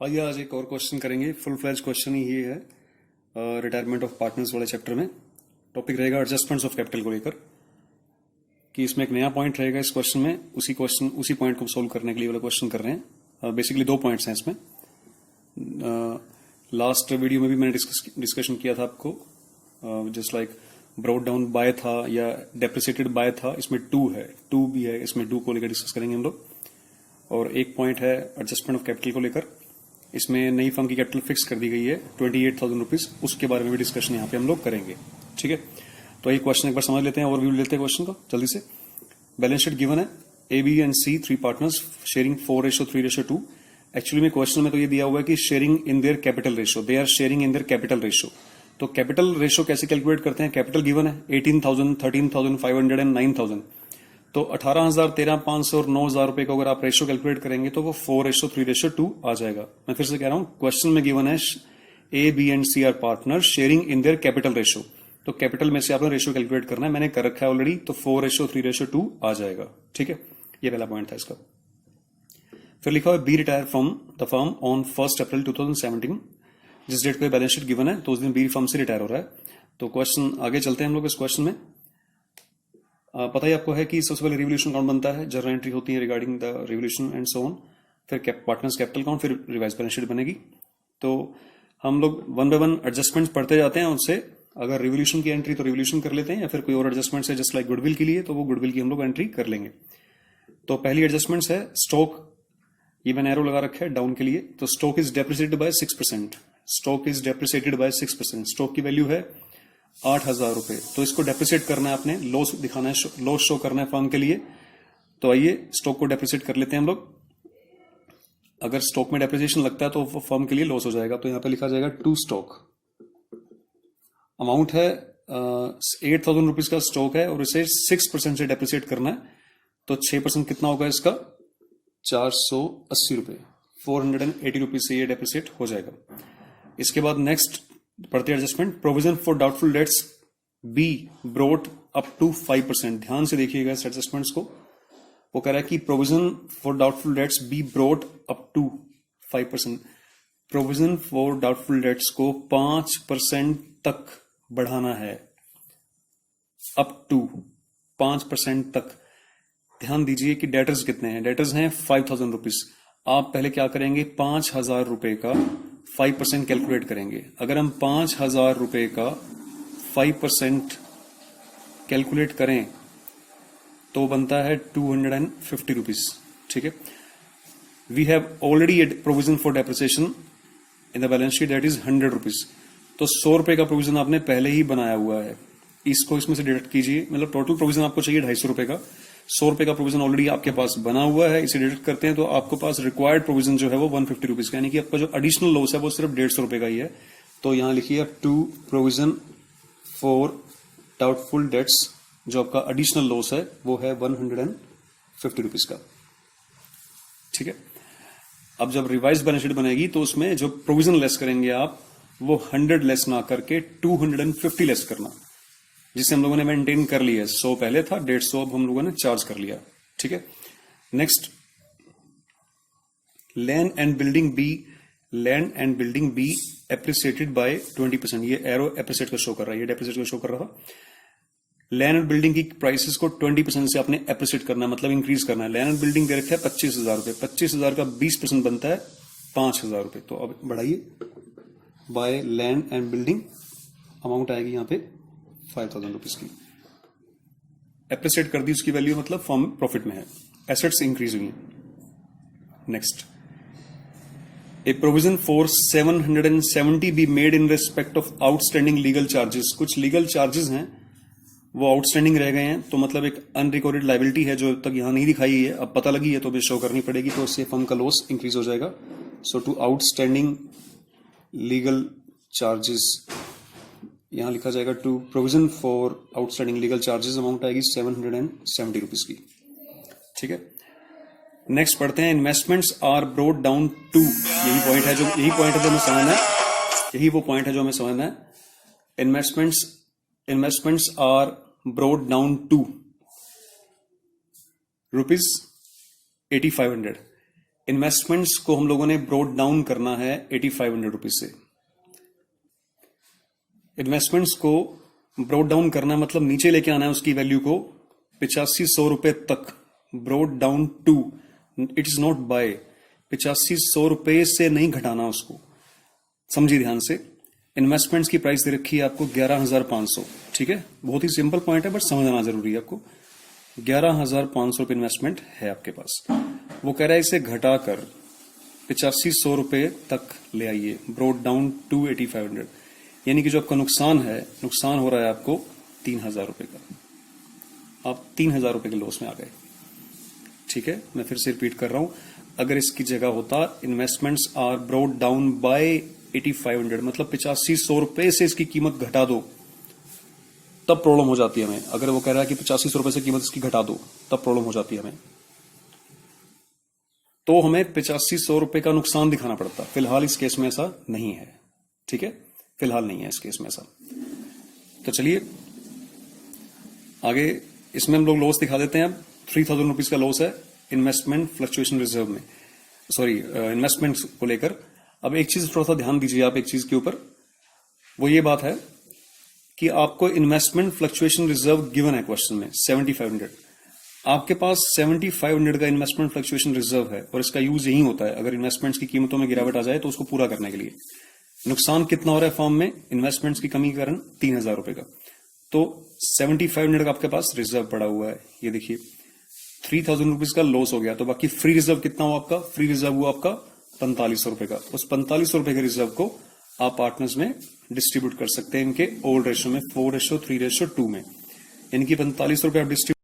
आइए आज एक और क्वेश्चन करेंगे। फुल फ्लैज क्वेश्चन ही ये है रिटायरमेंट ऑफ पार्टनर्स वाले चैप्टर में। टॉपिक रहेगा एडजस्टमेंट्स ऑफ कैपिटल को लेकर, कि इसमें एक नया पॉइंट रहेगा इस क्वेश्चन में। उसी पॉइंट को सोल्व करने के लिए वाला क्वेश्चन कर रहे हैं। बेसिकली दो पॉइंट्स हैं इसमें। लास्ट वीडियो में भी मैंने डिस्कशन किया था आपको, just like brought down by था या डेप्रिसिएटेड बाय था, इसमें टू है, टू भी है, इसमें टू को लेकर डिस्कस करेंगे हम लोग। और एक पॉइंट है एडजस्टमेंट ऑफ कैपिटल को लेकर। इसमें नई फर्म की कैपिटल फिक्स कर दी गई है 28,000 रुपीज, उसके बारे में भी डिस्कशन यहाँ पे हम लोग करेंगे। ठीक है, तो ये क्वेश्चन एक बार समझ लेते हैं, ओवरव्यू लेते हैं क्वेश्चन को जल्दी से। बैलेंस शीट गिवन है, A B and C three partners sharing 4:3:2। Actually में क्वेश्चन में तो ये दिया हुआ है कि sharing in their capital ratio, they are sharing in their capital ratio. तो कैपिटल रेशो कैसे कैलकुलेट करते हैं? कैपिटल गिवन है 18,000, 13,500 एंड 9,000। तो 18,000, 13,500 और 9,000 रुपए को अगर आप रेशो कैलकुलेट करेंगे तो वो 4:3:2 आ जाएगा। मैं फिर से कह रहा हूं, क्वेश्चन में गिवन है A B and C are partner sharing in their capital ratio. तो कैपिटल में से आपने रेशो कैलकुलेट करना है, मैंने कर रखा है ऑलरेडी, तो 4:3:2 आ जाएगा। ठीक है, ये पहला पॉइंट था इसका। फिर लिखा हुआ B retire from the firm on 1 April 2017। जिस डेट को बैलेंस शीट गिवन है तो उस दिन बी फर्म से रिटायर हो रहा है। तो क्वेश्चन आगे चलते हैं हम लोग इस क्वेश्चन में। पता ही आपको है कि सबसे पहले रिवोल्यूशन अकाउंट बनता है, जर्नल एंट्री होती है regarding the revolution and so on. फिर पार्टनर्स कैपिटल अकाउंट, फिर रिवाइज बैलेंस शीट बनेगी। तो हम लोग वन बाय वन एडजस्टमेंट्स पढ़ते जाते हैं उनसे। अगर रिवोल्यूशन की एंट्री तो रिवोल्यूशन कर लेते हैं, या फिर कोई और एडजस्टमेंट्स है जस्ट लाइक गुडविल के लिए, तो वो गुडविल की हम लोग एंट्री कर लेंगे। तो पहली एडजस्टमेंट्स है स्टॉक, ये मैंने एरो लगा रखा है डाउन के लिए। तो stock is depreciated by 6%। Stock is depreciated by 6%। Stock की वैल्यू है 8,000 रुपए। तो इसको डेप्रिसिएट करना है आपने, लॉस दिखाना है, लॉस शो करना है फर्म के लिए। तो आइए स्टॉक को डेप्रिसिएट कर लेते हैं हम लोग। अगर स्टॉक में डेप्रिसिएशन लगता है तो वो फर्म के लिए लॉस हो जाएगा। तो यहां पे लिखा जाएगा टू स्टॉक। अमाउंट है 8,000 रुपीज का स्टॉक है और इसे 6% से डेप्रिसिएट करना है। तो 6% कितना होगा इसका? 480 रुपए, 480 रुपीज से ये डेप्रिसिएट हो जाएगा। इसके बाद नेक्स्ट पढ़ते adjustment. Provision for doubtful debts be brought up to 5%। ध्यान से देखिएगा इस एडजस्टमेंट्स को। वो कह रहा है कि provision for doubtful debts be brought up to 5%। Provision for doubtful debts को 5% तक बढ़ाना है, अप टू 5% तक। ध्यान दीजिए कि डेटर्स कितने हैं। डेटर्स हैं 5,000 रुपीज। आप पहले क्या करेंगे? 5,000 रुपए का 5% कैलकुलेट करेंगे। अगर हम 5,000 रुपए का 5% कैलकुलेट करें तो बनता है 250 रुपीज। ठीक है, we have already provision for depreciation in the balance sheet that is 100 rupees. तो 100 रुपए का प्रोविजन आपने पहले ही बनाया हुआ है, इसको इसमें से डिडक्ट कीजिए। मतलब टोटल प्रोविजन आपको चाहिए 250 रुपए का। 100 रुपए का प्रोविजन ऑलरेडी आपके पास बना हुआ है, इसे डिडक्ट करते हैं तो आपको पास रिक्वायर्ड प्रोविजन जो है वो 150 रुपीज का, यानी कि आपका जो एडिशनल लॉस है वो सिर्फ 150 रुपए का ही है। तो यहां लिखिए to provision for doubtful debts, जो आपका एडिशनल लॉस है वो है 150 रुपीज का। ठीक है, अब जब रिवाइज बैलेंस शीट बनेगी तो उसमें जो प्रोविजन लेस करेंगे आप, वो 100 लेस ना करके 250 लेस करना, जिसे हम लोगों ने मेंटेन कर लिया है। 100 पहले था, 150 अब हम लोगों ने चार्ज कर लिया। ठीक है, next land and building be, land and building be appreciated by 20%। ये एरो एप्रिसिएट का शो कर रहा है, ये डेप्रिसिएट का शो कर रहा था। लैंड एंड बिल्डिंग की प्राइसेस को 20% से आपने एप्रिसिएट करना है, मतलब इंक्रीज करना है। लैंड एंड बिल्डिंग दे रखा है 25,000 रुपए। 25,000 का 20% बनता है 5,000 रुपए। तो अब बढ़ाइए, by land and building amount आएगी यहां पे 5,000 रुपीज की। एप्रिसिएट कर दी उसकी वैल्यू, मतलब फर्म प्रॉफिट में है, एसेट्स इंक्रीज हुई। Next, A provision for 770 be made in respect of outstanding legal charges. कुछ लीगल चार्जेस हैं वो आउटस्टैंडिंग रह गए हैं, तो मतलब एक अनरिकॉर्डेड लाइबिलिटी है जो तक यहां नहीं दिखाई है, अब पता लगी है तो भी शो करनी पड़ेगी, तो उससे फर्म का लॉस इंक्रीज हो जाएगा। So to outstanding legal charges, यहां लिखा जाएगा to provision for outstanding legal charges, amount आएगी 770 रुपीज की। ठीक है, नेक्स्ट पढ़ते हैं investments are brought down to. यही पॉइंट है जो हमें समझना है, यही वो पॉइंट है जो हमें समझना है। Investments are brought down to ₹8500। Investments को हम लोगों ने ब्रोड डाउन करना है 8500 रुपीज से। इन्वेस्टमेंट्स को ब्रोड डाउन करना मतलब नीचे लेके आना है उसकी वैल्यू को 8500 रुपए तक। Brought down to, it is not by. 8500 रुपए से नहीं घटाना उसको, समझिए ध्यान से। इन्वेस्टमेंट्स की प्राइस दे रखी है आपको 11,500, ठीक है। बहुत ही सिंपल पॉइंट है बट समझना जरूरी है आपको। 11,500 रुपए इन्वेस्टमेंट है आपके पास। वो कह रहा है इसे घटाकर 8500 रुपए तक ले आइए, ब्रोड डाउन टू 8500। यानी कि जो आपका नुकसान है, नुकसान हो रहा है आपको 3,000 रुपए का। आप 3,000 रुपए के लॉस में आ गए, ठीक है। मैं फिर से रिपीट कर रहा हूं, अगर इसकी जगह होता investments are brought down by 8500, मतलब 8500 रुपए से इसकी कीमत घटा दो, तब प्रॉब्लम हो जाती है हमें। अगर वो कह रहा है कि 8500 रुपए से कीमत इसकी घटा दो, तब प्रॉब्लम हो जाती है हमें। तो हमें 8500 रुपए का नुकसान दिखाना पड़ता। फिलहाल इस केस में ऐसा नहीं है, ठीक है। फिलहाल नहीं है इस केस में ऐसा। तो चलिए आगे, इसमें हम लोग लॉस दिखा देते हैं। अब 3000 रुपीज का लॉस है इन्वेस्टमेंट फ्लक्चुएशन रिजर्व में, सॉरी इन्वेस्टमेंट्स को लेकर। अब एक चीज थोड़ा सा ध्यान दीजिए आप एक चीज के ऊपर, वो ये बात है कि आपको इन्वेस्टमेंट फ्लक्चुएशन रिजर्व गिवन है क्वेश्चन में 7500। आपके पास 7500 का इन्वेस्टमेंट फ्लक्चुएशन रिजर्व है और इसका यूज यही होता है अगर इन्वेस्टमेंट्स की कीमतों में गिरावट आ जाए तो उसको पूरा करने के लिए। नुकसान कितना हो रहा है फॉर्म में इन्वेस्टमेंट्स की कमी के कारण 3,000 रुपए का। तो 7500 का आपके पास रिजर्व पड़ा हुआ है, ये देखिए 3000 रुपीज का लॉस हो गया। तो बाकी फ्री रिजर्व कितना हुआ आपका? फ्री रिजर्व हुआ आपका 4500 रुपए का। उस 4500 रुपए के रिजर्व को आप पार्टनर्स में डिस्ट्रीब्यूट कर सकते हैं इनके ओल्ड रेशियो में, 4:3:2 में। यानी कि 4500 रुपए आप डिस्ट्रीब्यूट